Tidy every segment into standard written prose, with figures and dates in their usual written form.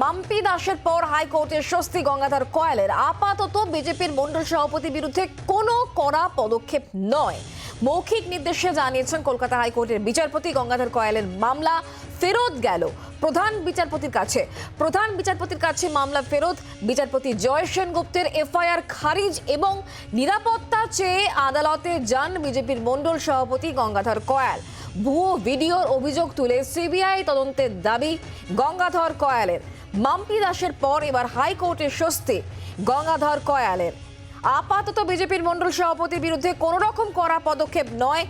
মাম্পি দাসের পর হাইকোর্টের স্বস্তি গঙ্গাধর কয়ালের। আপাতত বিজেপির মন্ডল সভাপতির বিরুদ্ধে কোনো কড়া পদক্ষেপ নয়, মৌখিক নির্দেশে জানিয়েছেন কলকাতা হাইকোর্টের বিচারপতি। গঙ্গাধর কয়ালের মামলা ফেরত গেল প্রধান বিচারপতির কাছে। প্রধান বিচারপতির কাছে মামলা ফেরত। বিচারপতি জয় সেনগুপ্তের এফআইআর খারিজ এবং নিরাপত্তা চেয়ে আদালতে যান বিজেপির মন্ডল সভাপতি গঙ্গাধর কয়াল। ভুয়ো ভিডিওর অভিযোগ তুলে সিবিআই তদন্তের দাবি গঙ্গাধর কয়ালের। মাম্পি দাসের পর এবার হাইকোর্টের স্বস্তি গঙ্গাধর কয়ালের। আপাতত বিজেপির মন্ডল সভাপতির বিরুদ্ধে কোনো রকম কড়া পদক্ষেপ নয়,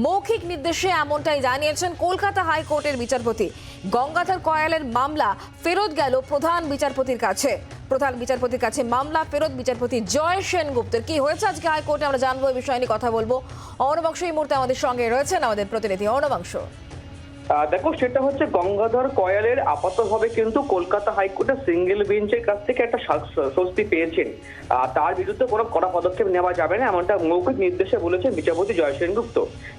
মৌখিক নির্দেশে এমনটাই জানিয়েছেন কলকাতা হাইকোর্টের বিচারপতি। গঙ্গাধর কয়ালের মামলা ফেরত গেল প্রধান বিচারপতির কাছে। প্রধান বিচারপতির কাছে মামলা ফেরত বিচারপতি জয় সেনগুপ্তের। কি হয়েছে আজকে হাইকোর্টে আমরা জানবো, এই বিষয় নিয়ে কথা বলবো। অর্ণবাংশ এই মুহূর্তে আমাদের সঙ্গে রয়েছেন, আমাদের প্রতিনিধি অর্ণবাংশ। দেখো, সেটা হচ্ছে গঙ্গাধর কয়ালের আপাতভাবে কিন্তু কলকাতা হাইকোর্টের সিঙ্গেল বেঞ্চের কাছ থেকে একটা স্বস্তি পেয়েছেন। তার বিরুদ্ধে কোনো কড়া পদক্ষেপ নেওয়া যাবে না, এমনটা মৌখিক নির্দেশে বলেছেন বিচারপতি জয় সেনগুপ্ত।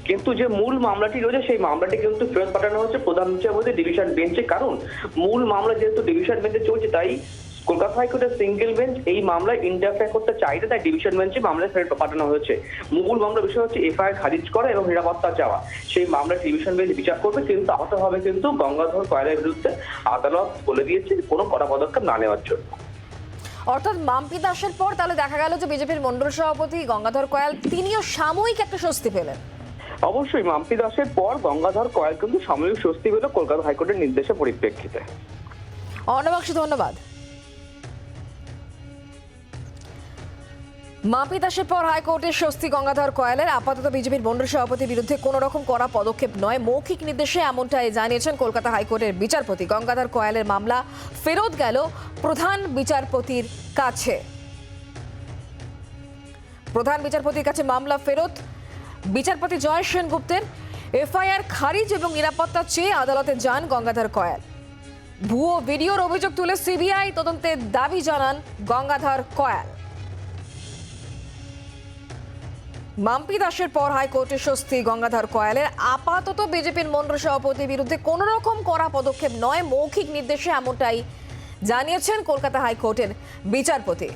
কিন্তু যে মূল মামলাটি রয়েছে সেই মামলাটি কিন্তু ফেরত পাঠানো হচ্ছে প্রধান বিচারপতি ডিভিশন বেঞ্চে। কারণ মূল মামলা যেহেতু ডিভিশন বেঞ্চে চলছে, তাই কলকাতা হাইকোর্টের সিঙ্গেল বেঞ্চ এই মামলায় ইন্টারফেয়ার করতে চাইলে তাই ডিভিশন বেঞ্চে মামলা ফেরত পাঠানো হয়েছে। মূল মামলার বিষয় হচ্ছে এফআইআর খারিজ করা এবং নিরাপত্তা চাওয়া। সেই মামলা ডিভিশন বেঞ্চ বিচার করবে, কিন্তু আপাতভাবে কিন্তু গঙ্গাধর কয়ালের বিরুদ্ধে আদালত বলে দিয়েছে কোনো কড়া পদক্ষেপ না নেওয়ার জন্য। অর্থাৎ মাম্পি দাসের পর তাহলে দেখা গেল যে বিজেপির মন্ডল সভাপতি গঙ্গাধর কয়াল তিনিও সাময়িক একটা স্বস্তি পেলেন। অবশ্যই মাম্পি দাসের পর গঙ্গাধর কয়াল কিন্তু সাময়িক স্বস্তি পেল কলকাতা হাইকোর্টের নির্দেশের পরিপ্রেক্ষিতে। অর্ণবাংশ, ধন্যবাদ। মাম্পি দাসের পর হাইকোর্টের স্বস্তি গঙ্গাধর কয়ালের। আপাতত বিজেপির মন্ডল সভাপতির বিরুদ্ধে কোনো রকম কড়া পদক্ষেপ নয়, মৌখিক নির্দেশে এমনটাই জানিয়েছেন কলকাতা হাইকোর্টের বিচারপতি। গঙ্গাধর কয়ালের মামলা ফেরত গেল প্রধান বিচারপতির কাছে। প্রধান বিচারপতির কাছে মামলা ফেরত বিচারপতি জয় সেনগুপ্তের। এফআইআর খারিজ এবং নিরাপত্তা চেয়ে আদালতে যান গঙ্গাধর কয়াল। ভুয়ো ভিডিওর অভিযোগ তুলে সিবিআই তদন্তের দাবি জানান গঙ্গাধর কয়াল। মাম্পি দাসের পর হাইকোর্টের স্বস্তি গঙ্গাধর কয়ালের। আপাতত বিজেপির মন্ডল সভাপতির বিরুদ্ধে কোনো রকম কড়া পদক্ষেপ নয়, মৌখিক নির্দেশে এমনটাই জানিয়েছেন কলকাতা হাইকোর্টের বিচারপতি।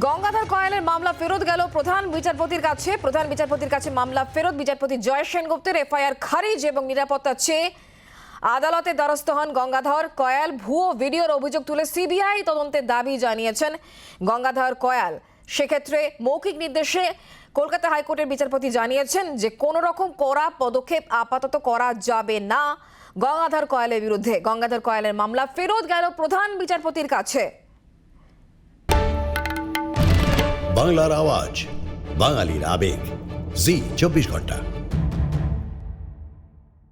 গঙ্গাধর কয়ালের মামলা ফেরত গেল প্রধান বিচারপতির কাছে। প্রধান বিচারপতির কাছে মামলা ফেরত। বিচারপতি জয় সেনগুপ্তের এফআইআর খারিজ এবং নিরাপত্তা চেয়ে আদালতে দ্বারস্থ হন গঙ্গাধর কয়াল। ভুয়ো ভিডিওর অভিযোগ তুলে সিবিআই তদন্তের দাবি জানিয়েছেন গঙ্গাধর কয়াল। সেক্ষেত্রে মৌখিক নির্দেশে কলকাতা হাইকোর্টের বিচারপতি জানিয়েছেন যে কোনো রকম কড়া পদক্ষেপ আপাতত করা যাবে না গঙ্গাধর কয়ালের বিরুদ্ধে। গঙ্গাধর কয়ালের মামলা ফেরত গেল প্রধান বিচারপতির কাছে। বাংলার আওয়াজ, বাঙালির আবেগ, জি 24 ঘন্টা।